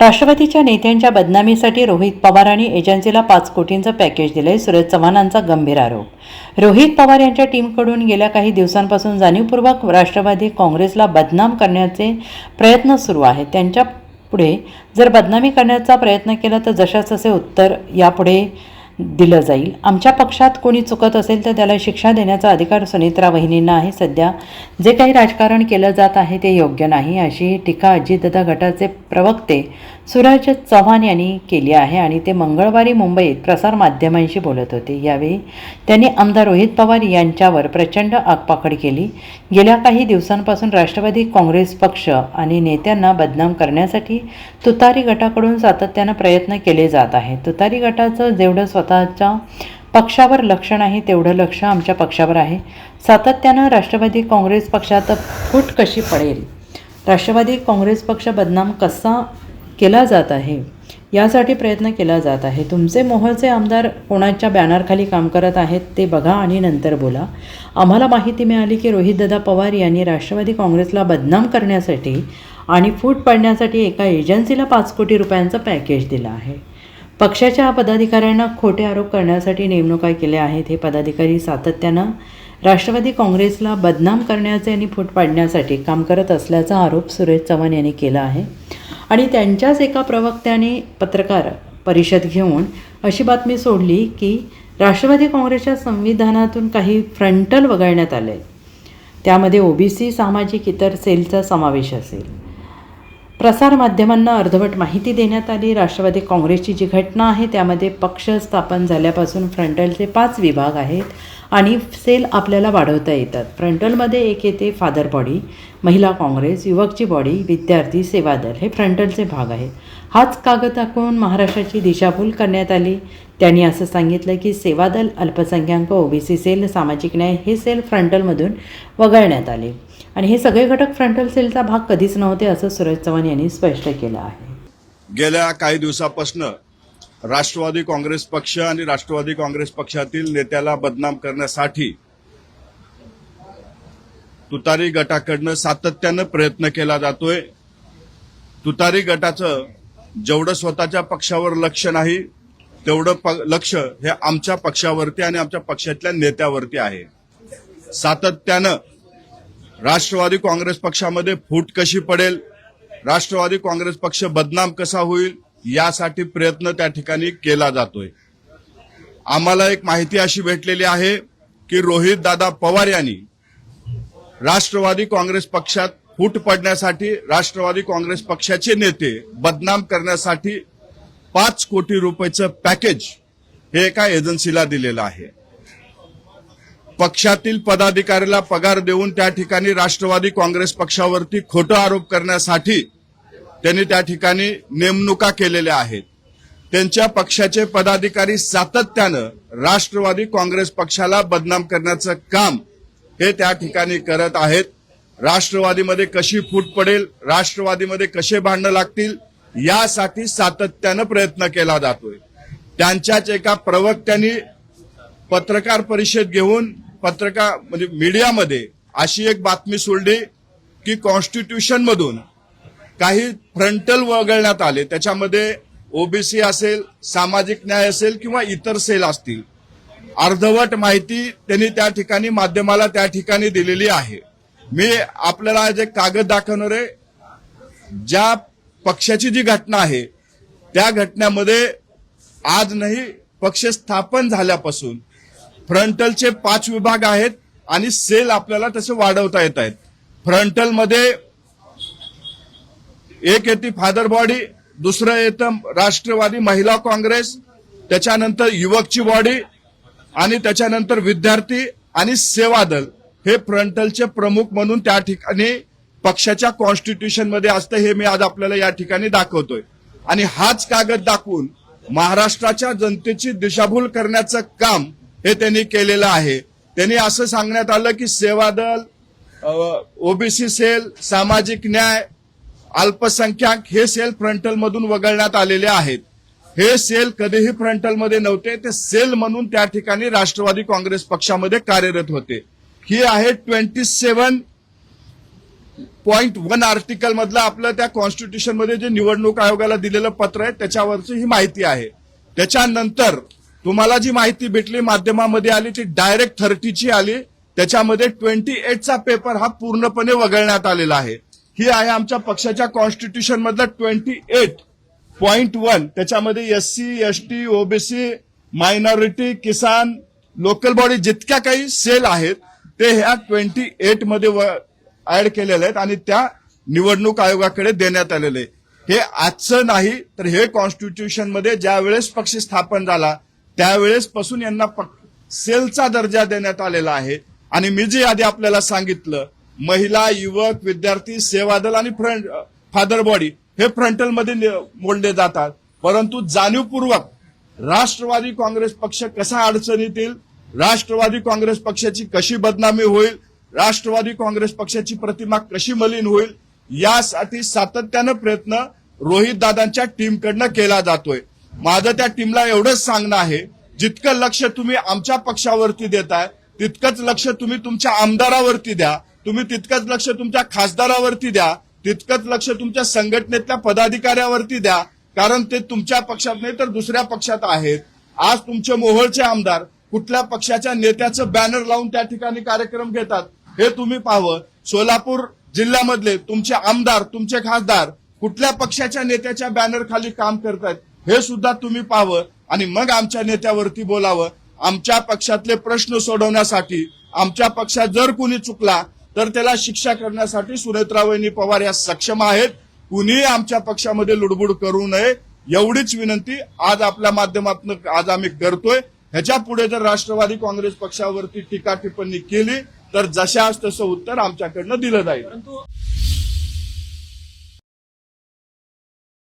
राष्ट्रवादीच्या नेत्यांच्या बदनामीसाठी रोहित पवारांनी एजन्सीला 5 कोटींचं पॅकेज दिलंय. सुरेश चव्हाणांचा गंभीर आरोप. रोहित पवार यांच्या टीमकडून गेल्या काही दिवसांपासून जाणीवपूर्वक राष्ट्रवादी काँग्रेसला बदनाम करण्याचे प्रयत्न सुरू आहेत. त्यांच्या पुढे जर बदनामी करण्याचा प्रयत्न केला तर जशास तसे उत्तर यापुढे दिलं जाईल. आमच्या पक्षात कोणी चुकत असेल तर त्याला शिक्षा देण्याचा अधिकार सुनेत्रा वहिनींना आहे. सध्या जे काही राजकारण केलं जात आहे ते योग्य नाही, अशी टीका अजितदादा गटाचे प्रवक्ते सूरज चव्हाण यांनी केली आहे आणि ते मंगळवारी मुंबईत प्रसारमाध्यमांशी बोलत होते. यावेळी त्यांनी आमदार रोहित पवार यांच्यावर प्रचंड आगपाखड केली. गेल्या काही दिवसांपासून राष्ट्रवादी काँग्रेस पक्ष आणि नेत्यांना बदनाम करण्यासाठी तुतारी गटाकडून सातत्यानं प्रयत्न केले जात आहेत. तुतारी गटाचं जेवढं स्वतःच्या पक्षावर लक्ष नाही तेवढं लक्ष आमच्या पक्षावर आहे. सातत्यानं राष्ट्रवादी काँग्रेस पक्षात फूट कशी पडेल, राष्ट्रवादी काँग्रेस पक्ष बदनाम कसा केला जात आहे यासाठी प्रयत्न केला जात आहे. तुमचे मोहोळचे आमदार कोणाच्या बॅनरखाली काम करत आहेत ते बघा आणि नंतर बोला. आम्हाला माहिती मिळाली की रोहितदादा पवार यांनी राष्ट्रवादी काँग्रेसला बदनाम करण्यासाठी आणि फूट पाडण्यासाठी एका एजन्सीला 5 कोटी रुपयांचं पॅकेज दिलं आहे. पक्षाच्या पदाधिकाऱ्यांना खोटे आरोप करण्यासाठी नेमणुका केल्या आहेत. हे पदाधिकारी सातत्यानं राष्ट्रवादी काँग्रेसला बदनाम करण्याचे आणि फूट पाडण्यासाठी काम करत असल्याचा आरोप सुरेश चव्हाण यांनी केला आहे. आणि त्यांच्याच एका प्रवक्त्याने पत्रकार परिषद घेऊन अशी बातमी सोडली की राष्ट्रवादी काँग्रेसच्या संविधानातून काही फ्रंटल वगळण्यात आले. त्यामध्ये ओबीसी, सामाजिक इतर सेलचा समावेश असेल. प्रसारमाध्यमांना अर्धवट माहिती देण्यात आली. राष्ट्रवादी काँग्रेसची जी घटना आहे त्यामध्ये पक्ष स्थापन झाल्यापासून फ्रंटलचे 5 विभाग आहेत आणि सेल आपल्याला वाढवता येतात. फ्रंटलमध्ये एक येते फादर बॉडी, महिला काँग्रेस, युवकची बॉडी, विद्यार्थी, सेवादल हे फ्रंटलचे भाग आहेत. हाच कागद दाखवून महाराष्ट्राची दिशाभूल करण्यात आली. त्यांनी असं सांगितलं की सेवादल, अल्पसंख्याक, ओबीसी सेल, सामाजिक न्याय हे सेल फ्रंटलमधून वगळण्यात आले आणि हे सगळे घटक फ्रंटल सेलचा भाग कधीच नव्हते असं सुरेश चव्हाण यांनी स्पष्ट केलं आहे. गेल्या काही दिवसापासून राष्ट्रवादी काँग्रेस पक्ष आणि राष्ट्रवादी काँग्रेस पक्षातील नेत्याला बदनाम करण्यासाठी तुतारी गटाकडनं सातत्यानं प्रयत्न केला जातोय. तुतारी गटाचं जेवढं स्वतःच्या पक्षावर लक्ष नाही तेवढं लक्ष हे आमच्या पक्षावरती आणि आमच्या पक्षातल्या नेत्यावरती आहे. सातत्यानं राष्ट्रवादी काँग्रेस पक्षामध्ये फूट कशी पडेल, राष्ट्रवादी काँग्रेस पक्ष बदनाम कसा होईल यासाठी प्रयत्न त्या ठिकाणी केला जातोय. आम्हाला एक माहिती अशी भेटलेली आहे की रोहित दादा पवार यांनी राष्ट्रवादी काँग्रेस पक्षात फूट पडण्यासाठी राष्ट्रवादी काँग्रेस पक्षाचे नेते बदनाम करण्यासाठी 5 कोटी रुपयाचं पॅकेज हे एका एजन्सीला दिलेलं आहे. पक्षातील पदाधिकाऱ्याला पगार देऊन त्या ठिकाणी राष्ट्रवादी काँग्रेस पक्षावरती खोटा आरोप करण्यासाठी त्यांनी त्या ठिकाणी नेमणुका केलेल्या आहेत. त्यांच्या पक्षाचे पदाधिकारी सातत्यानं राष्ट्रवादी काँग्रेस पक्षाला बदनाम करण्याचं काम हे त्या ठिकाणी करत आहेत. राष्ट्रवादीमध्ये कशी फूट पडेल, राष्ट्रवादीमध्ये कसे भांडणं लागतील यासाठी सातत्यानं प्रयत्न केला जातोय. त्यांच्याच एका प्रवक्त्यांनी पत्रकार परिषद घेऊन म्हणजे मीडियामध्ये अशी एक बातमी सोडली की कॉन्स्टिट्यूशन मधून काही फ्रंटल वगळण्यात आले. त्याच्यामध्ये ओबीसी असेल, सामाजिक न्याय असेल किंवा इतर सेल असतील. अर्धवट माहिती त्यांनी त्या ठिकाणी माध्यमाला त्या ठिकाणी दिलेली आहे. मी आपल्याला आज एक कागद दाखवणार आहे. ज्या पक्षाची जी घटना आहे त्या घटनेमध्ये आज नाही, पक्ष स्थापन झाल्यापासून फ्रंटलचे 5 विभाग आहेत आणि सेल आपल्याला तसे वाढवता येत आहेत. फ्रंटलमध्ये एक येते फादर बॉडी, दुसरं येतं राष्ट्रवादी महिला काँग्रेस, त्याच्यानंतर युवकची बॉडी आणि त्याच्यानंतर विद्यार्थी आणि सेवादल हे फ्रंटलचे प्रमुख म्हणून त्या ठिकाणी पक्षाच्या कॉन्स्टिट्यूशन मध्ये असतं. हे मी आज आपल्याला या ठिकाणी दाखवतोय आणि हाच कागद दाखवून महाराष्ट्राच्या जनतेची दिशाभूल करण्याचं काम हे त्यांनी केलेलं आहे. त्यांनी असं सांगण्यात आलं की सेवादल, ओबीसी सेल, सामाजिक न्याय, अल्पसंख्याक हे सेल फ्रंटल मधून वगळण्यात आलेले आहेत. हे सेल कधीही फ्रंटलमध्ये नव्हते. ते सेल म्हणून त्या ठिकाणी राष्ट्रवादी काँग्रेस पक्षामध्ये कार्यरत होते. ही आहे 27 .1 आर्टिकल मधलं आपलं त्या कॉन्स्टिट्यूशन मध्ये जे निवडणूक आयोगाला दिलेलं पत्र आहे त्याच्यावरची ही माहिती आहे. त्याच्यानंतर तुम्हाला जी माहिती भेटली माध्यमामध्ये आली ती डायरेक्ट 30ची आली. त्याच्यामध्ये 28चा पेपर हा पूर्णपणे वगळण्यात आलेला आहे. ही आहे आमच्या पक्षाच्या कॉन्स्टिट्यूशन मधलं 28.1. त्याच्यामध्ये एससी, एसटी, ओबीसी, मायनॉरिटी, किसान, लोकल बॉडी जितक्या काही सेल आहेत ते ह्या 28 मध्ये ऍड केलेले आहेत आणि त्या निवडणूक आयोगाकडे देण्यात आलेले आहे. हे आजचं नाही तर हे कॉन्स्टिट्यूशन मध्ये ज्या वेळेस पक्ष स्थापन झाला त्यावेळेस पासून यांना सेलचा दर्जा देण्यात आलेला आहे. आणि मी जे आधी आपल्याला सांगितलं महिला, युवक, विद्यार्थी, सेवा दल आणि फादर बॉडी हे फ्रंटल मध्ये मोडले जातात. परंतु जाणीवपूर्वक राष्ट्रवादी काँग्रेस पक्ष कसा अडचणीत येईल, राष्ट्रवादी काँग्रेस पक्षाची कशी बदनामी होईल, राष्ट्रवादी काँग्रेस पक्षाची प्रतिमा कशी मलिन होईल यासाठी सातत्यानं प्रयत्न रोहित दादांच्या टीमकडनं केला जातोय. माझं त्या टीमला एवढंच सांगणं आहे जितकं लक्ष तुम्ही आमच्या पक्षावरती देताय तितकंच लक्ष तुम्ही तुमच्या आमदारावरती द्या, तुम्ही तितकंच लक्ष तुमच्या खासदारावरती द्या, तितकंच लक्ष तुमच्या संघटनेतल्या पदाधिकाऱ्यावरती द्या. कारण ते तुमच्या पक्षात नाही तर दुसऱ्या पक्षात आहेत. आज तुमचे मोहोळचे आमदार कुठल्या पक्षाच्या नेत्याचं बॅनर लावून त्या ठिकाणी कार्यक्रम घेतात हे तुम्ही पाहावं. सोलापूर जिल्ह्यामधले तुमचे आमदार, तुमचे खासदार कुठल्या पक्षाच्या नेत्याच्या बॅनर खाली काम करतायत हे सुद्धा तुम्ही पाहावं आणि मग आमच्या नेत्यावरती बोलावं. आमच्या पक्षातले प्रश्न सोडवण्यासाठी आमच्या पक्षात जर कुणी चुकला तर त्याला शिक्षा करण्यासाठी सुनेत्रावहिनी पवार या सक्षम आहेत. कुणी आमच्या पक्षामध्ये लुडबुड करू नये एवढीच विनंती आज आपल्या माध्यमातून आज आम्ही करतोय. ह्याच्या पुढे जर राष्ट्रवादी काँग्रेस पक्षावरती टीका टिप्पणी केली तर जशास तसं उत्तर आमच्याकडनं दिलं जाईल.